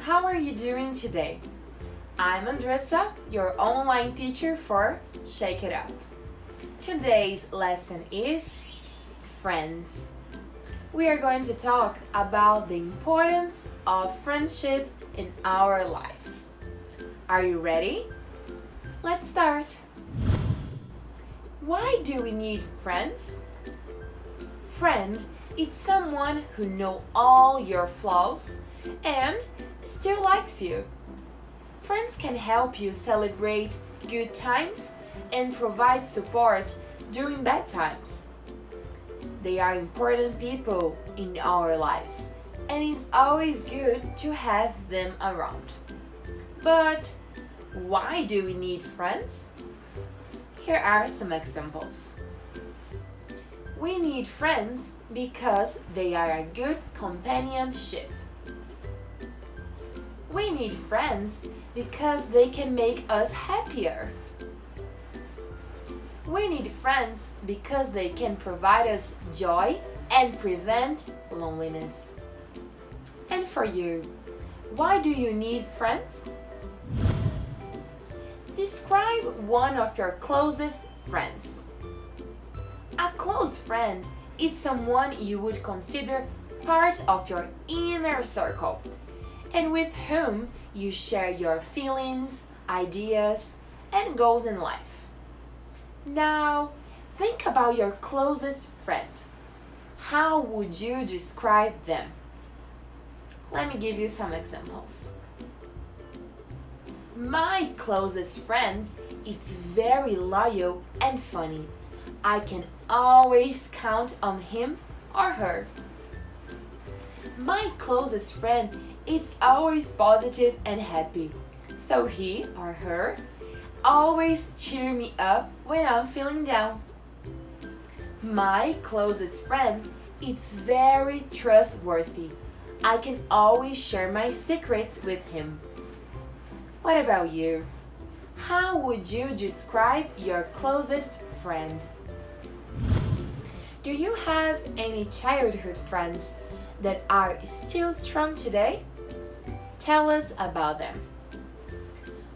how are you doing today? I'm Andressa, your online teacher for Shake It Up. Today's lesson is friends. We are going to talk about the importance of friendship in our lives. Are you ready? Let's start. Why do we need friends? Friend is someone who knows all your flaws and still likes you. Friends can help you celebrate good times and provide support during bad times. They are important people in our lives, and it's always good to have them around. But why do we need friends? Here are some examples. We need friends because they are a good companionship. We need friends because they can make us happier. We need friends because they can provide us joy and prevent loneliness. And for you, why do you need friends? Describe one of your closest friends. A close friend is someone you would consider part of your inner circle and with whom you share your feelings, ideas, and goals in life. Now, think about your closest friend. How would you describe them? Let me give you some examples. My closest friend is very loyal and funny. I can always count on him or her. My closest friend is always positive and happy, so he or her always cheer me up when I'm feeling down. My closest friend is very trustworthy. I can always share my secrets with him. What about you? How would you describe your closest friend? Do you have any childhood friends that are still strong today? Tell us about them.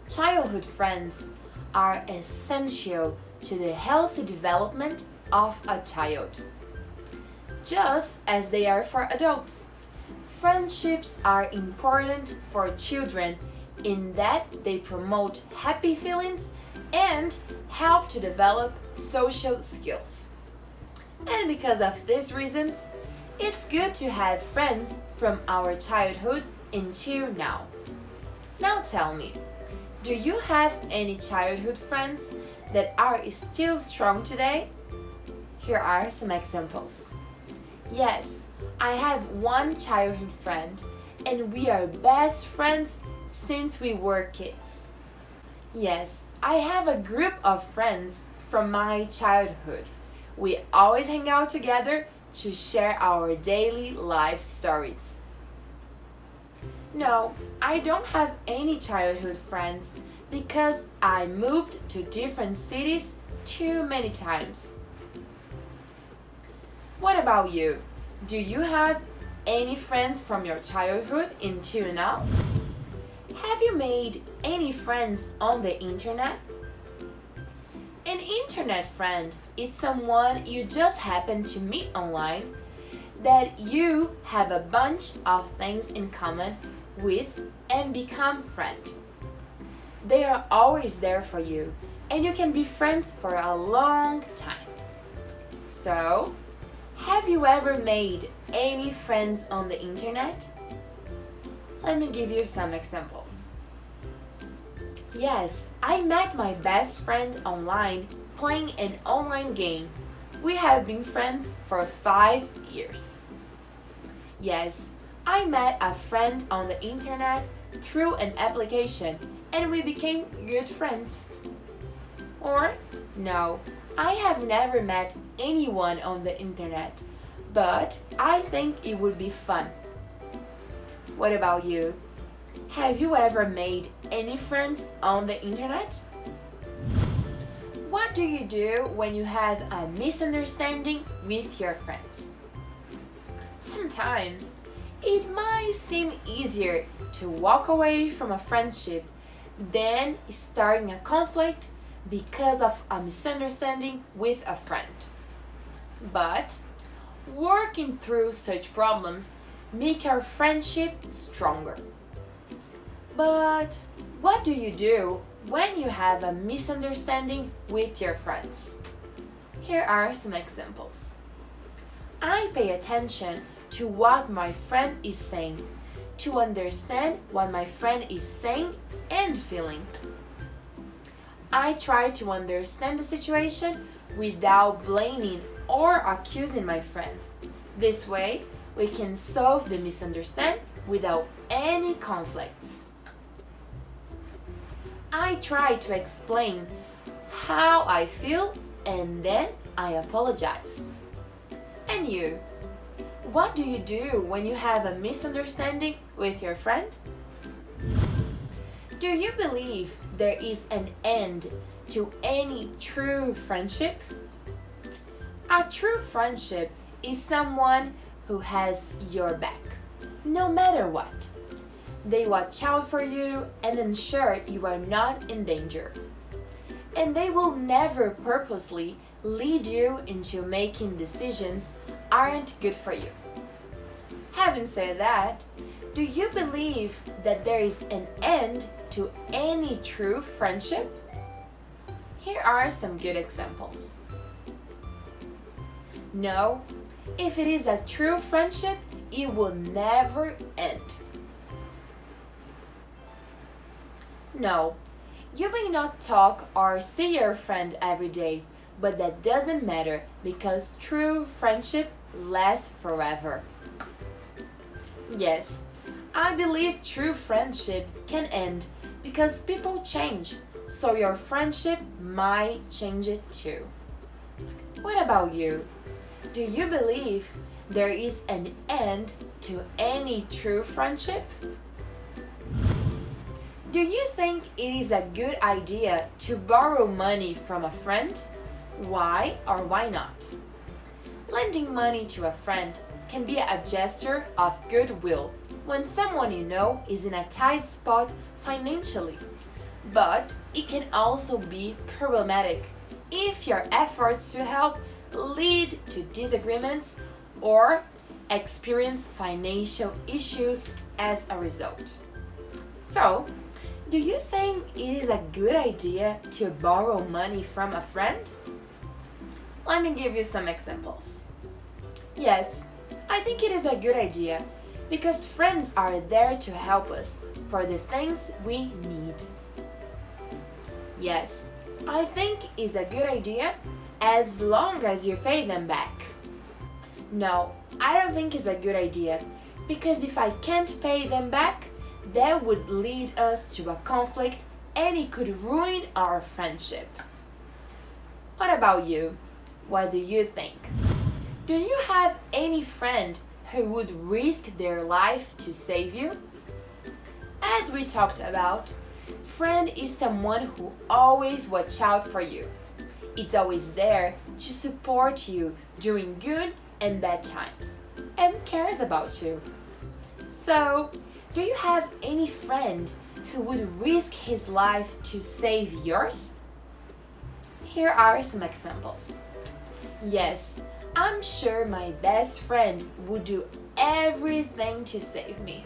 Childhood friends are essential to the healthy development of a child. Just as they are for adults, friendships are important for children in that they promote happy feelings and help to develop social skills. And because of these reasons, it's good to have friends from our childhood until now. Now tell me, do you have any childhood friends that are still strong today? Here are some examples. Yes, I have one childhood friend, and we are best friends since we were kids. Yes, I have a group of friends from my childhood. We always hang out together to share our daily life stories. No, I don't have any childhood friends because I moved to different cities too many times. What about you? Do you have any friends from your childhood until now? Have you made any friends on the internet? An internet friend is someone you just happen to meet online that you have a bunch of things in common with and become friends. They are always there for you and you can be friends for a long time. So, have you ever made any friends on the internet? Let me give you some examples. Yes, I met my best friend online playing an online game. We have been friends for 5 years. Yes, I met a friend on the internet through an application and we became good friends. Or, no, I have never met anyone on the internet, but I think it would be fun. What about you? Have you ever made any friends on the internet? What do you do when you have a misunderstanding with your friends? Sometimes It might seem easier to walk away from a friendship than starting a conflict because of a misunderstanding with a friend. But working through such problems make our friendship stronger. But what do you do when you have a misunderstanding with your friends? Here are some examples. I pay attention to what my friend is saying, to understand what my friend is saying and feeling. I try to understand the situation without blaming or accusing my friend. This way, we can solve the misunderstanding without any conflicts. I try to explain how I feel and then I apologize. And you? What do you do when you have a misunderstanding with your friend? Do you believe there is an end to any true friendship? A true friendship is someone who has your back, no matter what. They watch out for you and ensure you are not in danger. And they will never purposely lead you into making decisions aren't good for you. Having said that, do you believe that there is an end to any true friendship? Here are some good examples. No, if it is a true friendship, it will never end. No, you may not talk or see your friend every day, but that doesn't matter because true friendship lasts forever. Yes, I believe true friendship can end because people change, so your friendship might change it too. What about you? Do you believe there is an end to any true friendship? Do you think it is a good idea to borrow money from a friend? Why or why not? Lending money to a friend can be a gesture of goodwill when someone you know is in a tight spot financially. But it can also be problematic if your efforts to help lead to disagreements or experience financial issues as a result. So, do you think it is a good idea to borrow money from a friend? Let me give you some examples. Yes, I think it is a good idea because friends are there to help us for the things we need. Yes, I think it's a good idea as long as you pay them back. No, I don't think it's a good idea because if I can't pay them back, that would lead us to a conflict and it could ruin our friendship. What about you? What do you think? Do you have any friend who would risk their life to save you? As we talked about, friend is someone who always watch out for you. It's always there to support you during good and bad times and cares about you. So, do you have any friend who would risk his life to save yours? Here are some examples. Yes, I'm sure my best friend would do everything to save me.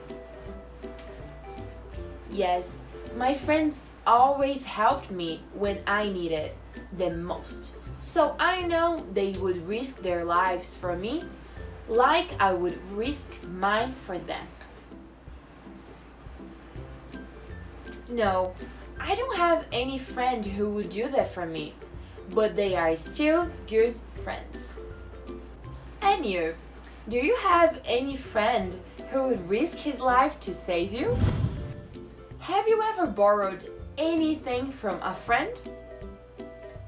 Yes, my friends always helped me when I needed them most. So I know they would risk their lives for me like I would risk mine for them. No, I don't have any friend who would do that for me, but they are still good friends. And you? Do you have any friend who would risk his life to save you? Have you ever borrowed anything from a friend?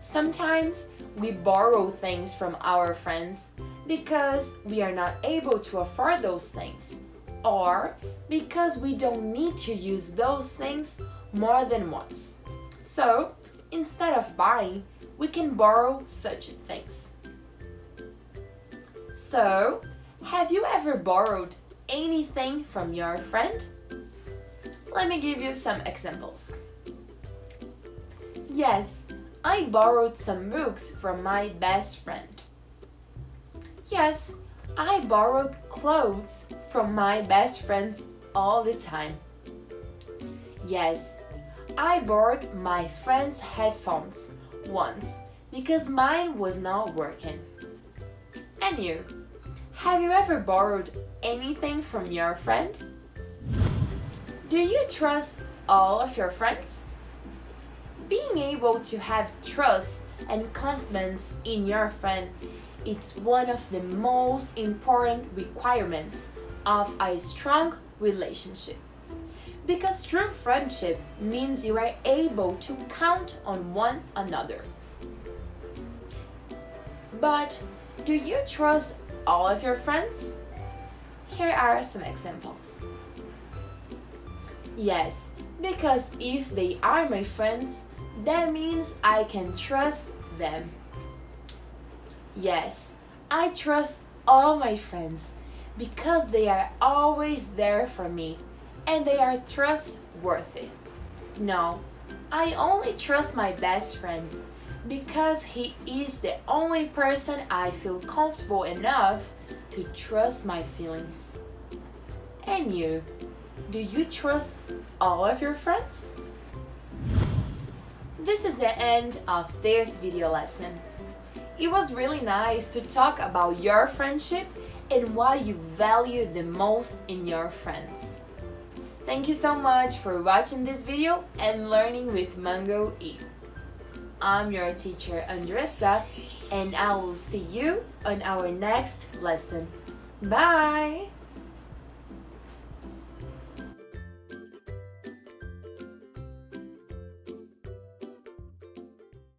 Sometimes we borrow things from our friends because we are not able to afford those things, or because we don't need to use those things more than once. So, instead of buying, we can borrow such things. So, have you ever borrowed anything from your friend? Let me give you some examples. Yes, I borrowed some books from my best friend. Yes, I borrowed clothes from my best friends all the time. Yes, I borrowed my friend's headphones once because mine was not working. And you? Have you ever borrowed anything from your friend? Do you trust all of your friends? Being able to have trust and confidence in your friend is one of the most important requirements of a strong relationship. Because true friendship means you are able to count on one another. But do you trust all of your friends? Here are some examples. Yes, because if they are my friends, that means I can trust them. Yes, I trust all my friends because they are always there for me and they are trustworthy. No, I only trust my best friend because he is the only person I feel comfortable enough to trust my feelings. And you, do you trust all of your friends? This is the end of this video lesson. It was really nice to talk about your friendship and what you value the most in your friends. Thank you so much for watching this video and learning with Mango E. I'm your teacher Andressa, and I will see you on our next lesson. Bye!